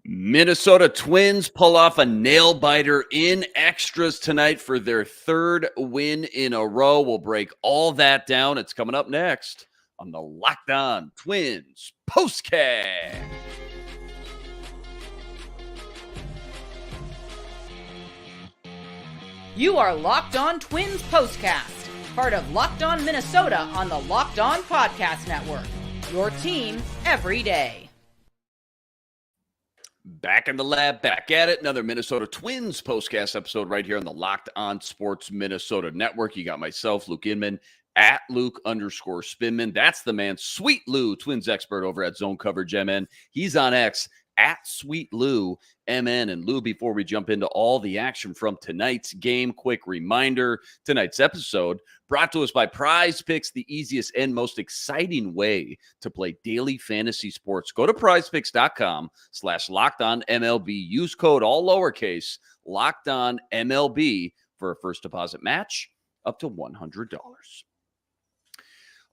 Minnesota Twins pull off a nail-biter in extras tonight for their third win in a row. We'll break all that down. It's coming up next on the Locked On Twins POSTCAST. You are Locked On Twins POSTCAST, part of Locked On Minnesota on the Locked On Podcast Network. Your team every day. Back in the lab, back at it. Another Minnesota Twins POSTCAST episode right here on the Locked On Sports Minnesota Network. You got myself, Luke Inman, at Luke_Spinman. That's the man, Sweet Lou, Twins expert over at Zone Coverage MN. He's on X at Sweet Lou MN. And Lou, before we jump into all the action from tonight's game, quick reminder, tonight's episode brought to us by Prize Picks, the easiest and most exciting way to play daily fantasy sports. Go to prizepicks.com/LockedOnMLB. Use code all lowercase LockedOnMLB for a first deposit match up to $100.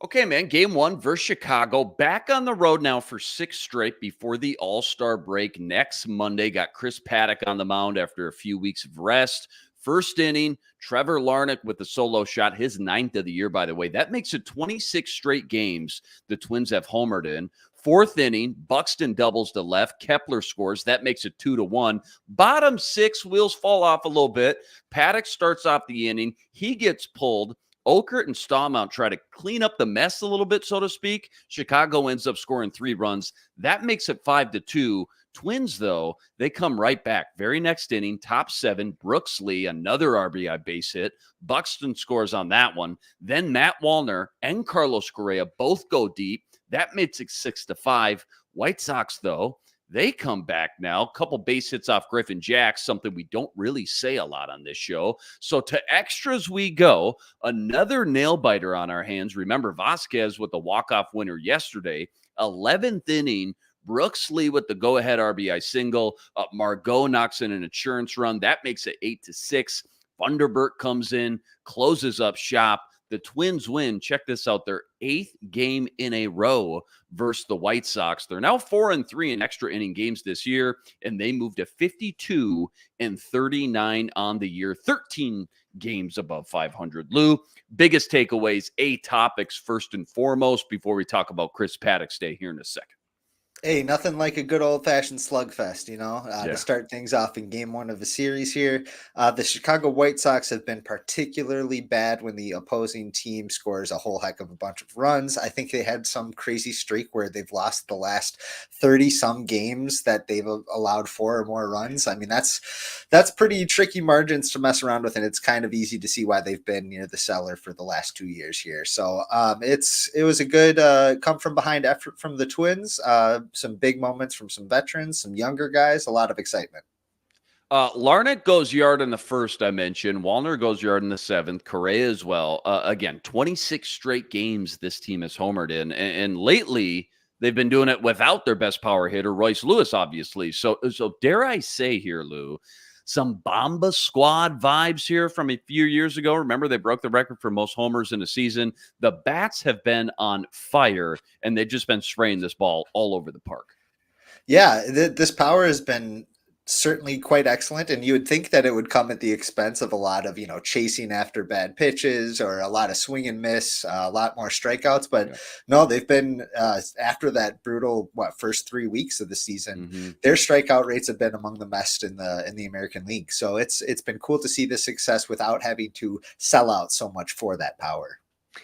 Okay, man, game one versus Chicago. Back on the road now for 6 straight before the All-Star break next Monday. Got Chris Paddock on the mound after a few weeks of rest. First inning, Trevor Larnach with the solo shot, his 9th of the year, by the way. That makes it 26 straight games the Twins have homered in. 4th inning, Buxton doubles to left. Kepler scores. That makes it 2-1. Bottom 6, wheels fall off a little bit. Paddock starts off the inning. He gets pulled. Okert and Stallmount try to clean up the mess a little bit, so to speak. Chicago ends up scoring 3 runs. That makes it 5-2. Twins, though, they come right back. Very next inning, top 7, Brooks Lee, another RBI base hit. Buxton scores on that one. Then Matt Wallner and Carlos Correa both go deep. That makes it 6-5. White Sox, though, they come back now. A couple base hits off Griffin Jacks, something we don't really say a lot on this show. So to extras we go. Another nail-biter on our hands. Remember, Vasquez with the walk-off winner yesterday. 11th inning, Brooks Lee with the go-ahead RBI single. Margot knocks in an insurance run. That makes it 8-6. Thunderbird comes in, closes up shop. The Twins win. Check this out. Their 8th game in a row versus the White Sox. They're now 4-3 in extra inning games this year, and they moved to 52-39 on the year. 13 games above 500. Lou, biggest takeaways, topics first and foremost before we talk about Chris Paddock's day here in a second. Hey, nothing like a good old-fashioned slugfest, to start things off in game one of the series here. The Chicago White Sox have been particularly bad when the opposing team scores a whole heck of a bunch of runs. I think they had some crazy streak where they've lost the last 30-some games that they've allowed 4 or more runs. I mean, that's pretty tricky margins to mess around with, and it's kind of easy to see why they've been near the cellar for the last 2 years here. So it was a good come-from-behind effort from the Twins. Some big moments from some veterans, some younger guys, a lot of excitement. Larnach goes yard in the first, I mentioned. Wallner goes yard in the 7th. Correa as well. Again, 26 straight games this team has homered in. And lately, they've been doing it without their best power hitter, Royce Lewis, obviously. So dare I say here, Lou, some Bomba squad vibes here from a few years ago. Remember, they broke the record for most homers in a season. The bats have been on fire, and they've just been spraying this ball all over the park. Yeah, this power has been certainly quite excellent, and you would think that it would come at the expense of a lot of chasing after bad pitches or a lot of swing and miss, a lot more strikeouts, but no, they've been after that brutal first 3 weeks of the season, their strikeout rates have been among the best in the American League. So it's been cool to see the success without having to sell out so much for that power.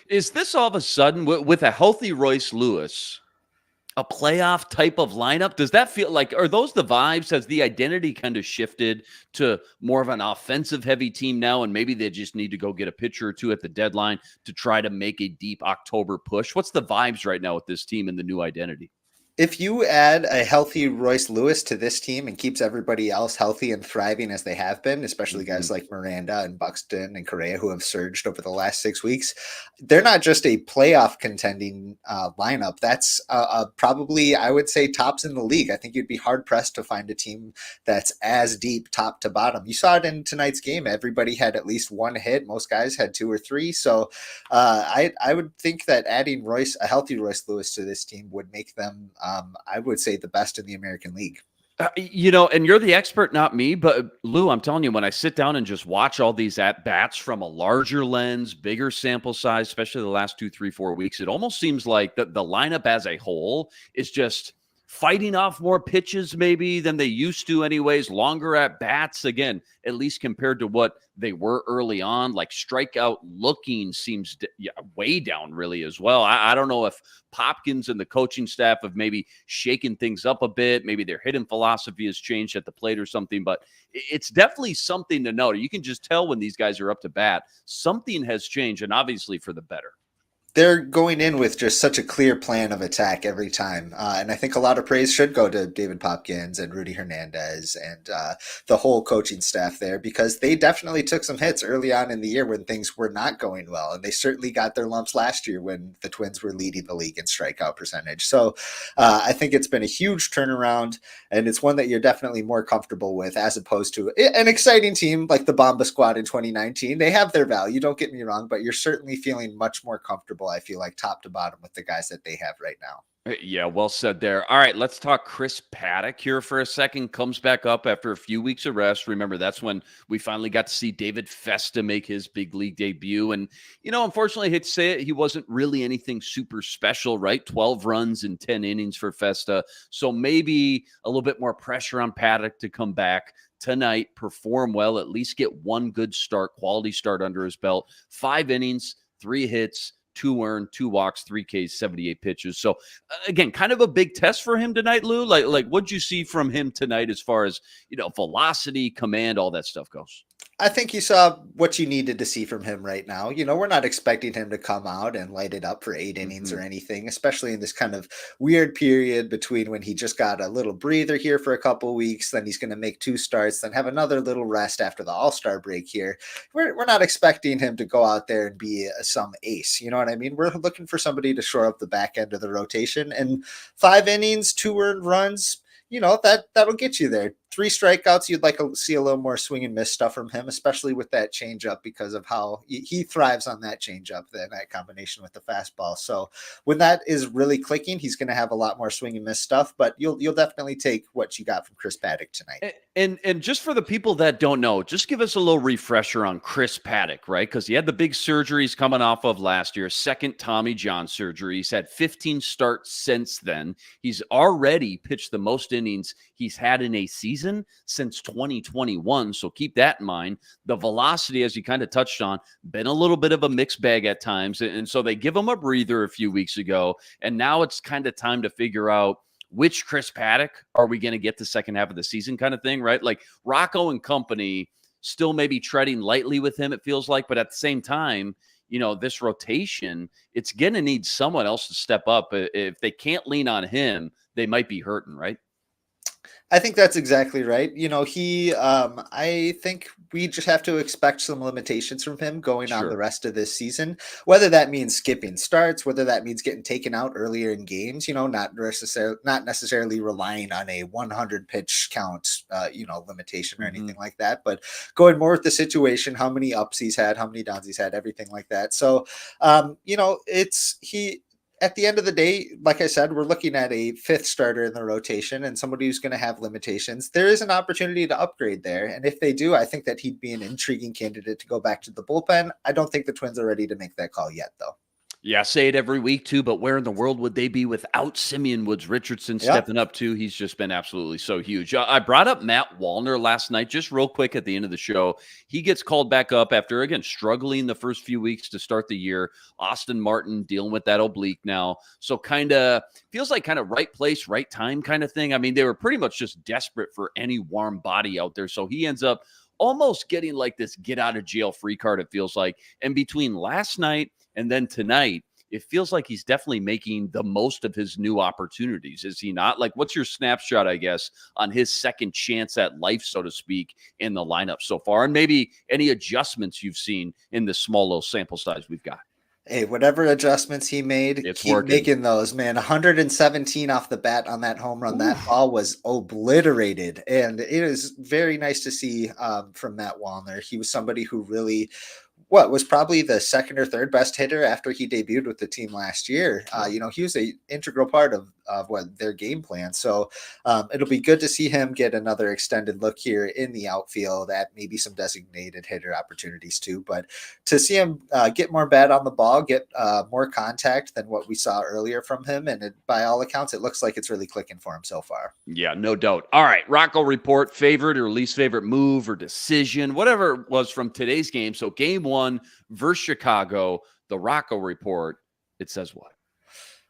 Is this all of a sudden with a healthy Royce Lewis a playoff type of lineup? Does that feel like, are those the vibes? Has the identity kind of shifted to more of an offensive heavy team now, and maybe they just need to go get a pitcher or two at the deadline to try to make a deep October push? What's the vibes right now with this team and the new identity? If you add a healthy Royce Lewis to this team and keeps everybody else healthy and thriving as they have been, especially guys like Miranda and Buxton and Correa who have surged over the last 6 weeks, they're not just a playoff contending lineup. That's probably, I would say, tops in the league. I think you'd be hard pressed to find a team that's as deep top to bottom. You saw it in tonight's game. Everybody had at least one hit. Most guys had 2 or 3. So I would think that adding a healthy Royce Lewis to this team would make them I would say the best in the American League. And you're the expert, not me. But Lou, I'm telling you, when I sit down and just watch all these at bats from a larger lens, bigger sample size, especially the last 2, 3, 4 weeks, it almost seems like the lineup as a whole is just fighting off more pitches maybe than they used to, anyways. Longer at bats, again, at least compared to what they were early on. Like strikeout looking seems way down, really, as well. I don't know if Popkins and the coaching staff have maybe shaken things up a bit. Maybe their hitting philosophy has changed at the plate or something, but it's definitely something to note. You can just tell when these guys are up to bat, something has changed, and obviously for the better. They're going in with just such a clear plan of attack every time. And I think a lot of praise should go to David Popkins and Rudy Hernandez and the whole coaching staff there, because they definitely took some hits early on in the year when things were not going well. And they certainly got their lumps last year when the Twins were leading the league in strikeout percentage. So I think it's been a huge turnaround, and it's one that you're definitely more comfortable with as opposed to an exciting team like the Bomba Squad in 2019. They have their value, don't get me wrong, but you're certainly feeling much more comfortable, I feel like, top to bottom with the guys that they have right now. Yeah, well said there. All right, let's talk Chris Paddock here for a second. Comes back up after a few weeks of rest. Remember, that's when we finally got to see David Festa make his big league debut. And, unfortunately, I hate to say it, he wasn't really anything super special, right? 12 runs in 10 innings for Festa. So maybe a little bit more pressure on Paddock to come back tonight, perform well, at least get one good start, quality start under his belt. 5 innings, 3 hits, 2 earned, 2 walks, 3 Ks, 78 pitches. So again, kind of a big test for him tonight, Lou. Like what'd you see from him tonight as far as, velocity, command, all that stuff goes? I think you saw what you needed to see from him right now. We're not expecting him to come out and light it up for 8 innings or anything, especially in this kind of weird period between when he just got a little breather here for a couple weeks, then he's going to make 2 starts, then have another little rest after the All-Star break here. We're not expecting him to go out there and be some ace. You know what I mean? We're looking for somebody to shore up the back end of the rotation, and 5 innings, 2 earned runs, that'll get you there. 3 strikeouts, you'd like to see a little more swing and miss stuff from him, especially with that changeup, because of how he thrives on that changeup, that combination with the fastball. So when that is really clicking, he's going to have a lot more swing and miss stuff, but you'll definitely take what you got from Chris Paddock tonight. And just for the people that don't know, just give us a little refresher on Chris Paddock, right? Because he had the big surgeries coming off of last year, second Tommy John surgery. He's had 15 starts since then. He's already pitched the most innings he's had in a season since 2021. So keep that in mind. The velocity, as you kind of touched on, been a little bit of a mixed bag at times. And so they give him a breather a few weeks ago. And now it's kind of time to figure out which Chris Paddock are we going to get the second half of the season kind of thing, right? Like Rocco and company still maybe treading lightly with him, it feels like. But at the same time, this rotation, it's going to need someone else to step up. If they can't lean on him, they might be hurting, right? I think that's exactly right. I think we just have to expect some limitations from him going on the rest of this season, whether that means skipping starts, whether that means getting taken out earlier in games, not necessarily relying on a 100 pitch count, limitation or anything like that, but going more with the situation, how many ups he's had, how many downs he's had, everything like that. So, at the end of the day, like I said, we're looking at a 5th starter in the rotation and somebody who's going to have limitations. There is an opportunity to upgrade there. And if they do, I think that he'd be an intriguing candidate to go back to the bullpen. I don't think the Twins are ready to make that call yet, though. Yeah, say it every week too, but where in the world would they be without Simeon Woods Richardson stepping up too? He's just been absolutely so huge. I brought up Matt Wallner last night, just real quick at the end of the show. He gets called back up after, again, struggling the first few weeks to start the year. Austin Martin dealing with that oblique now. So feels like right place, right time kind of thing. I mean, they were pretty much just desperate for any warm body out there. So he ends up almost getting like this get out of jail free card, it feels like. And between last night and then tonight, it feels like he's definitely making the most of his new opportunities. Is he not? Like, what's your snapshot, I guess, on his second chance at life, so to speak, in the lineup so far? And maybe any adjustments you've seen in the small little sample size we've got. Hey, whatever adjustments he made, keep making those, man. 117 off the bat on that home run. That ball was obliterated. And it is very nice to see from Matt Wallner. He was somebody who really what was probably the second or third best hitter after he debuted with the team last year. He was an integral part of what their game plan. So it'll be good to see him get another extended look here in the outfield at maybe some designated hitter opportunities too. But to see him get more bat on the ball, get more contact than what we saw earlier from him. And by all accounts, it looks like it's really clicking for him so far. Yeah, no doubt. All right, Rocco report, favorite or least favorite move or decision, whatever it was from today's game. So game 1 versus Chicago, the Rocco report, it says what?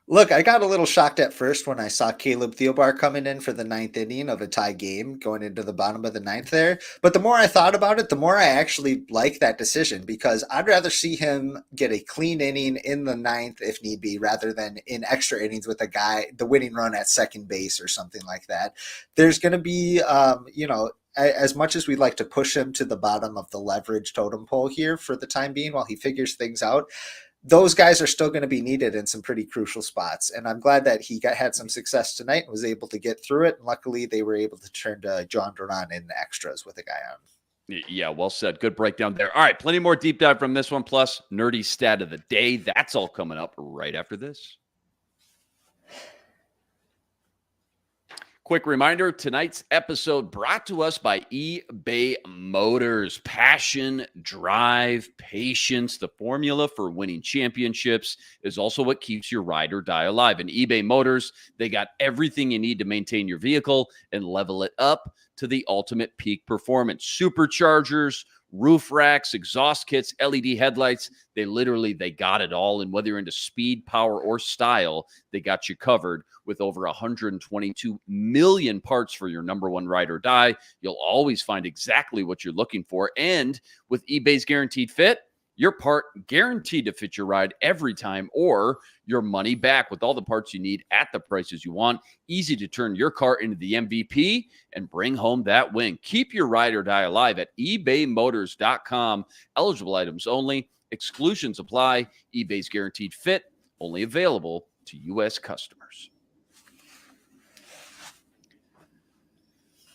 Look, I got a little shocked at first when I saw Caleb Thielbar coming in for the 9th inning of a tie game going into the bottom of the 9th there. But the more I thought about it, the more I actually like that decision, because I'd rather see him get a clean inning in the 9th if need be, rather than in extra innings with the winning run at second base or something like that. There's going to be, as much as we'd like to push him to the bottom of the leverage totem pole here for the time being while he figures things out, those guys are still going to be needed in some pretty crucial spots. And I'm glad that he had some success tonight and was able to get through it. And luckily they were able to turn to John Duran in the extras with a guy on. Yeah, well said. Good breakdown there. All right, plenty more deep dive from this one, plus nerdy stat of the day. That's all coming up right after this. Quick reminder, tonight's episode brought to us by eBay Motors. Passion, drive, patience. The formula for winning championships is also what keeps your ride or die alive. And eBay Motors, they got everything you need to maintain your vehicle and level it up to the ultimate peak performance. Superchargers, roof racks, exhaust kits, LED headlights. They got it all. And whether you're into speed, power, or style, they got you covered with over 122 million parts for your number one ride or die. You'll always find exactly what you're looking for. And with eBay's Guaranteed Fit, your part guaranteed to fit your ride every time, or your money back with all the parts you need at the prices you want. Easy to turn your car into the MVP and bring home that win. Keep your ride or die alive at ebaymotors.com. Eligible items only. Exclusions apply. eBay's Guaranteed Fit, only available to U.S. customers.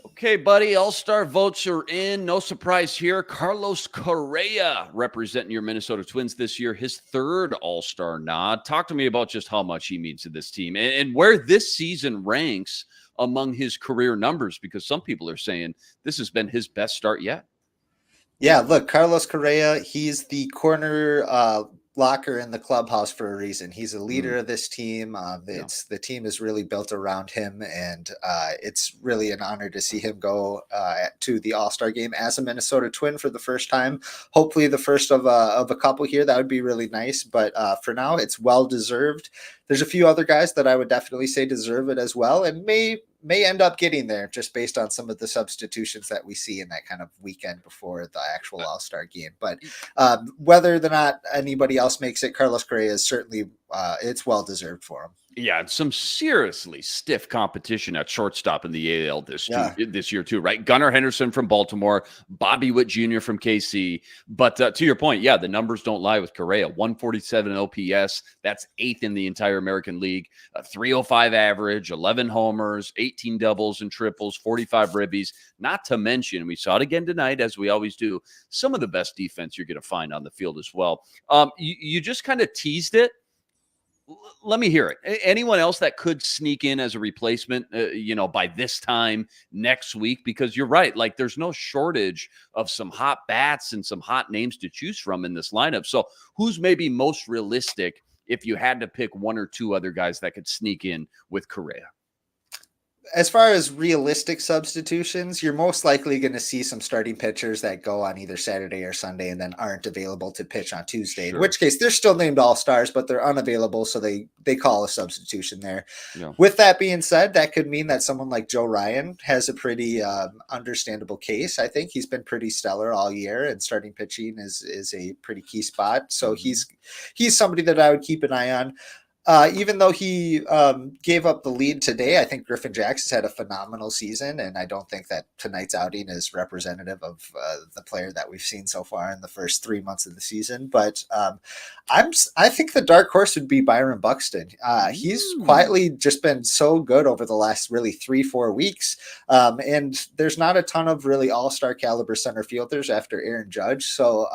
Okay, buddy, all-star votes are in. No surprise here. Carlos Correa representing your Minnesota Twins this year, his third all-star nod. Talk to me about just how much he means to this team and where this season ranks among his career numbers, because some people are saying this has been his best start yet. Yeah, look, Carlos Correa, he's the corner locker in the clubhouse for a reason. He's a leader of this team. The team is really built around him, and it's really an honor to see him go to the All-Star game as a Minnesota Twin for the first time. Hopefully the first of a couple here. That would be really nice, but for now it's well deserved. There's a few other guys that I would definitely say deserve it as well, and may end up getting there just based on some of the substitutions that we see in that kind of weekend before the actual All-Star game. But whether or not anybody else makes it, Carlos Correa is certainly it's well deserved for him. Yeah, some seriously stiff competition at shortstop in the AL this year too, right? Gunnar Henderson from Baltimore, Bobby Witt Jr. from KC. But to your point, the numbers don't lie with Correa. 147 OPS, that's 8th in the entire American League. A 305 average, 11 homers, 18 doubles and triples, 45 ribbies. Not to mention, we saw it again tonight, as we always do, some of the best defense you're going to find on the field as well. You just kind of teased it. Let me hear it. Anyone else that could sneak in as a replacement, by this time next week? Because you're right. Like, there's no shortage of some hot bats and some hot names to choose from in this lineup. So who's maybe most realistic if you had to pick one or two other guys that could sneak in with Correa? As far as realistic substitutions, you're most likely going to see some starting pitchers that go on either Saturday or Sunday and then aren't available to pitch on Tuesday, in which case they're still named all-stars, but they're unavailable, so they call a substitution there. Yeah. With that being said, that could mean that someone like Joe Ryan has a pretty understandable case. I think he's been pretty stellar all year, and starting pitching is a pretty key spot. So he's somebody that I would keep an eye on. Even though he gave up the lead today, I think Griffin Jax has had a phenomenal season, and I don't think that tonight's outing is representative of the player that we've seen so far in the first 3 months of the season. But I think the dark horse would be Byron Buxton. He's quietly just been so good over the last really 3-4 weeks, and there's not a ton of really all-star caliber center fielders after Aaron Judge. So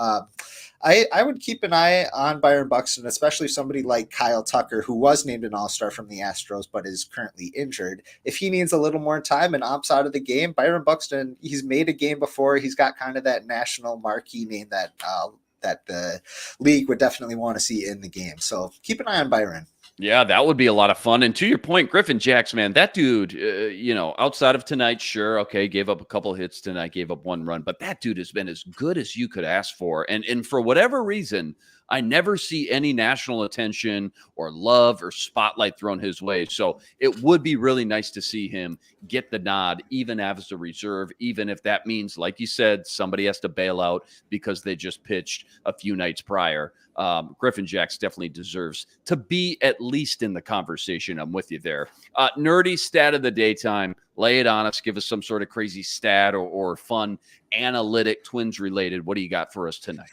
I would keep an eye on Byron Buxton, especially somebody like Kyle Tucker, who was named an all-star from the Astros, but is currently injured. If he needs a little more time and opts out of the game, Byron Buxton, he's made a game before. He's got kind of that national marquee name that the league would definitely want to see in the game. So keep an eye on Byron. Yeah, that would be a lot of fun. And to your point, Griffin Jacks, man, that dude, outside of tonight, sure, okay, gave up a couple hits tonight, gave up 1 run, but that dude has been as good as you could ask for. And for whatever reason, I never see any national attention or love or spotlight thrown his way. So it would be really nice to see him get the nod, even as a reserve, even if that means, like you said, somebody has to bail out because they just pitched a few nights prior. Griffin Jacks definitely deserves to be at least in the conversation. I'm with you there. Nerdy stat of the daytime. Lay it on us. Give us some sort of crazy stat or fun analytic Twins related. What do you got for us tonight?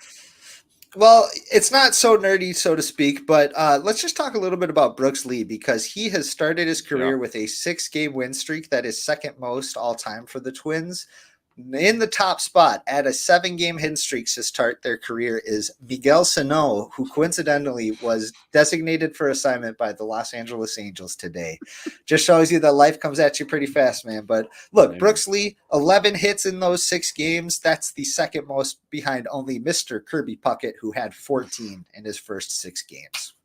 Well, it's not so nerdy, so to speak, but let's just talk a little bit about Brooks Lee, because he has started his career with a 6-game win streak that is second most all time for the Twins. In the top spot at a 7-game hit streak to start their career is Miguel Sano, who coincidentally was designated for assignment by the Los Angeles Angels today. Just shows you that life comes at you pretty fast, man. But look, Brooks Lee, 11 hits in those 6 games. That's the second most behind only Mr. Kirby Puckett, who had 14 in his first 6 games.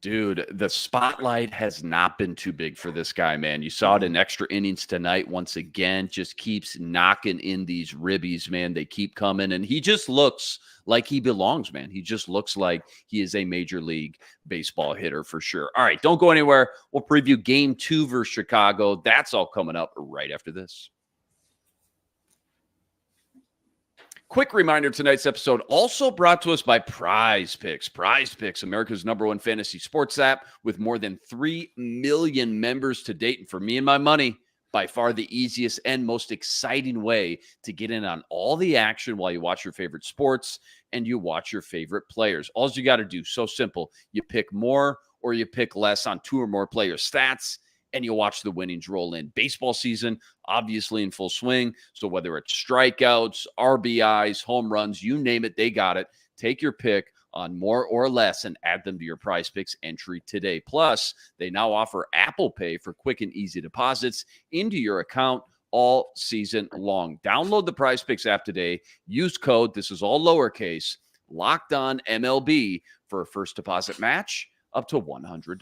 Dude, the spotlight has not been too big for this guy, man. You saw it in extra innings tonight. Once again, just keeps knocking in these ribbies, man. They keep coming, and he just looks like he belongs, man. He just looks like he is a Major League Baseball hitter for sure. All right, don't go anywhere. We'll preview Game 2 versus Chicago. That's all coming up right after this. Quick reminder, tonight's episode also brought to us by Prize Picks. Prize Picks, America's #1 fantasy sports app with more than 3 million members to date. And for me and my money, by far the easiest and most exciting way to get in on all the action while you watch your favorite sports and you watch your favorite players. All you got to do, so simple. You pick more or you pick less on 2 or more player stats, and you'll watch the winnings roll in. Baseball season, obviously in full swing. So whether it's strikeouts, RBIs, home runs, you name it, they got it. Take your pick on more or less and add them to your Prize Picks entry today. Plus, they now offer Apple Pay for quick and easy deposits into your account all season long. Download the Prize Picks app today. Use code, this is all lowercase, Locked On MLB for a first deposit match up to $100.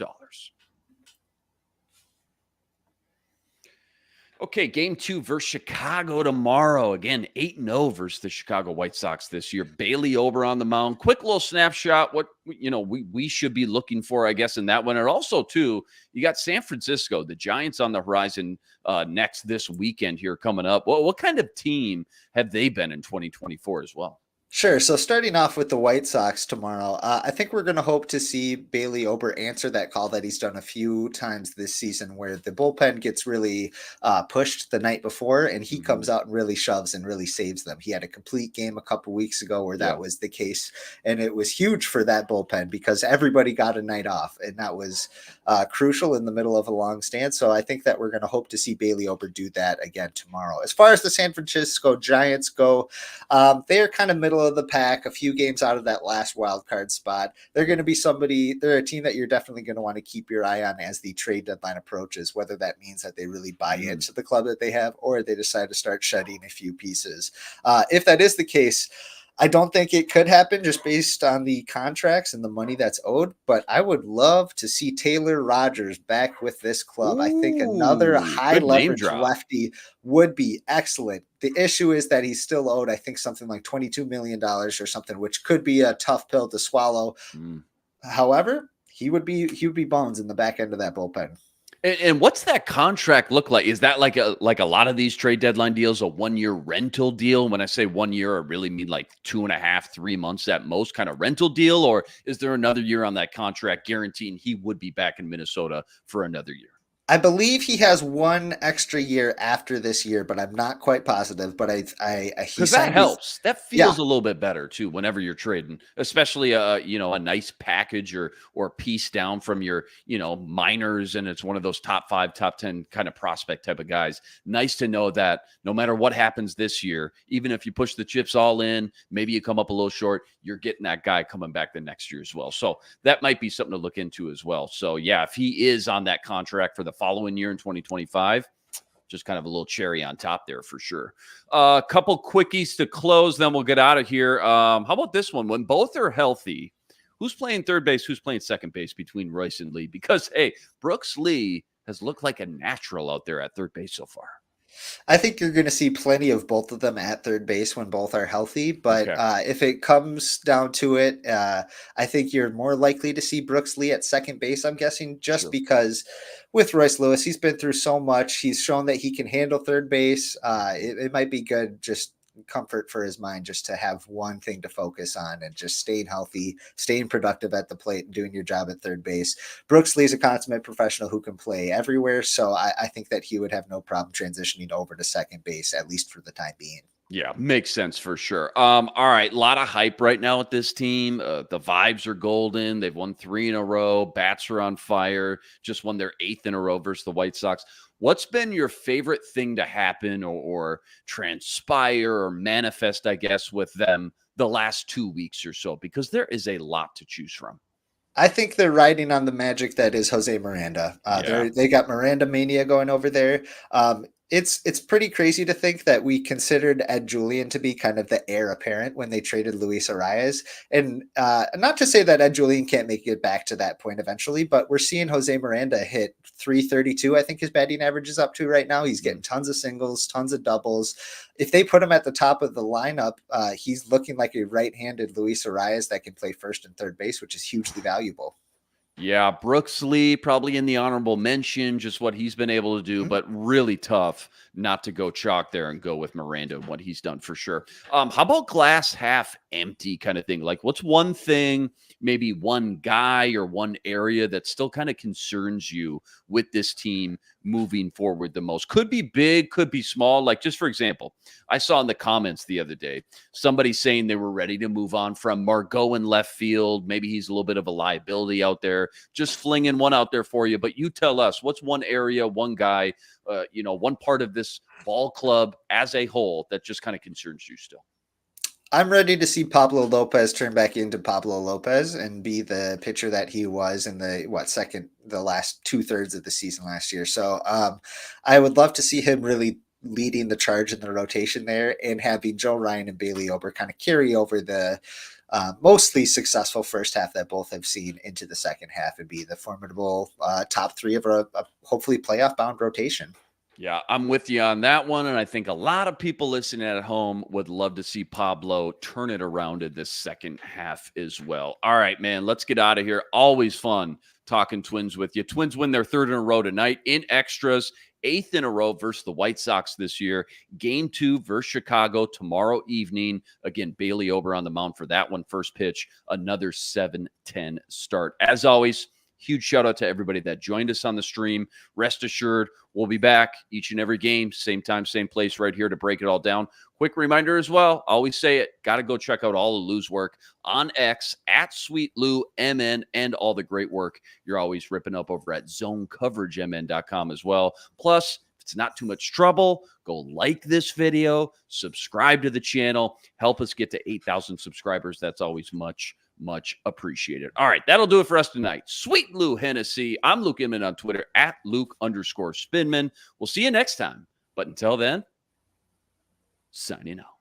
Okay, Game 2 versus Chicago tomorrow. Again, 8-0 versus the Chicago White Sox this year. Bailey Ober on the mound. Quick little snapshot. What we should be looking for, I guess, in that one. And also, too, you got San Francisco, the Giants on the horizon next this weekend here coming up. Well, what kind of team have they been in 2024 as well? Sure. So starting off with the White Sox tomorrow, I think we're going to hope to see Bailey Ober answer that call that he's done a few times this season, where the bullpen gets really pushed the night before, and he comes out and really shoves and really saves them. He had a complete game a couple weeks ago where that was the case, and it was huge for that bullpen because everybody got a night off, and that was crucial in the middle of a long stand. So I think that we're going to hope to see Bailey Ober do that again tomorrow. As far as the San Francisco Giants go, they are kind of middle of the pack, a few games out of that last wild card spot. They're going to be they're a team that you're definitely going to want to keep your eye on as the trade deadline approaches, whether that means that they really buy into the club that they have or they decide to start shedding a few pieces. If that is the case, I don't think it could happen just based on the contracts and the money that's owed, but I would love to see Taylor Rogers back with this club. I think another high leverage lefty would be excellent. The issue is that he's still owed, I think, something like $22 million or something, which could be a tough pill to swallow. However, he would be bones in the back end of that bullpen. And what's that contract look like? Is that like a lot of these trade deadline deals, a 1-year rental deal? When I say 1 year, I really mean like 2.5, 3 months at most kind of rental deal? Or is there another year on that contract guaranteeing he would be back in Minnesota for another year? I believe he has one extra year after this year, but I'm not quite positive. But he Because that signed his helps. That yeah. feels a little bit better too whenever you're trading, especially a nice package or piece down from your, minors, and it's one of those top 5, top 10 kind of prospect type of guys. Nice to know that no matter what happens this year, even if you push the chips all in, maybe you come up a little short, you're getting that guy coming back the next year as well. So that might be something to look into as well. So yeah, if he is on that contract for the following year in 2025, just kind of a little cherry on top there for sure. A couple quickies to close, then we'll get out of here. How about this one? When both are healthy, who's playing third base? Who's playing second base between Royce and Lee? Because, hey, Brooks Lee has looked like a natural out there at third base so far. I think you're going to see plenty of both of them at third base when both are healthy. But Okay. if it comes down to it, I think you're more likely to see Brooks Lee at second base, I'm guessing, just Sure. because with Royce Lewis, he's been through so much. He's shown that he can handle third base. It might be good, just comfort for his mind, just to have one thing to focus on and just staying healthy, staying productive at the plate, and doing your job at third base. Brooks Lee's a consummate professional who can play everywhere. So I think that he would have no problem transitioning over to second base, at least for the time being. Yeah, makes sense for sure. All right, a lot of hype right now with this team. The vibes are golden. They've won 3 in a row. Bats are on fire. Just won their 8th in a row versus the White Sox. What's been your favorite thing to happen or transpire or manifest, I guess, with them the last 2 weeks or so? Because there is a lot to choose from. I think they're riding on the magic that is Jose Miranda. Yeah, They got Miranda mania going over there. It's pretty crazy to think that we considered Ed Julian to be kind of the heir apparent when they traded Luis Arias, and not to say that Ed Julian can't make it back to that point eventually, but we're seeing Jose Miranda hit 332. I think his batting average is up to right now. He's getting tons of singles, tons of doubles. If they put him at the top of the lineup, he's looking like a right-handed Luis Arias that can play first and third base, which is hugely valuable. Yeah, Brooks Lee probably in the honorable mention, just what he's been able to do, Mhm. but really tough not to go chalk there and go with Miranda and what he's done for sure. How about glass half empty kind of thing? Like, what's one thing, maybe one guy or one area that still kind of concerns you with this team moving forward the most? Could be big, could be small. Like, just for example, I saw in the comments the other day somebody saying they were ready to move on from Margot in left field. Maybe he's a little bit of a liability out there. Just flinging one out there for you. But you tell us, what's one area, one guy, one part of this ball club as a whole that just kind of concerns you still? I'm ready to see Pablo Lopez turn back into Pablo Lopez and be the pitcher that he was in the last 2/3 of the season last year. So I would love to see him really leading the charge in the rotation there, and having Joe Ryan and Bailey Ober kind of carry over the mostly successful first half that both have seen into the second half and be the formidable top 3 of a hopefully playoff bound rotation. Yeah, I'm with you on that one. And I think a lot of people listening at home would love to see Pablo turn it around in this second half as well. All right, man, let's get out of here. Always fun talking Twins with you. Twins win their 3rd in a row tonight in extras, 8th in a row versus the White Sox this year. Game 2 versus Chicago tomorrow evening. Again, Bailey Ober on the mound for that one. First pitch, another 7:10 start. As always, huge shout out to everybody that joined us on the stream. Rest assured, we'll be back each and every game, same time, same place, right here to break it all down. Quick reminder as well, always say it, got to go check out all of Lou's work on X at Sweet Lou MN, and all the great work you're always ripping up over at zonecoveragemn.com as well. Plus, if it's not too much trouble, go like this video, subscribe to the channel, help us get to 8,000 subscribers. That's always much appreciated. All right, that'll do it for us tonight. Sweet Lou Hennessy. I'm Luke Inman on Twitter at Luke_Spinman. We'll see you next time. But until then, signing out.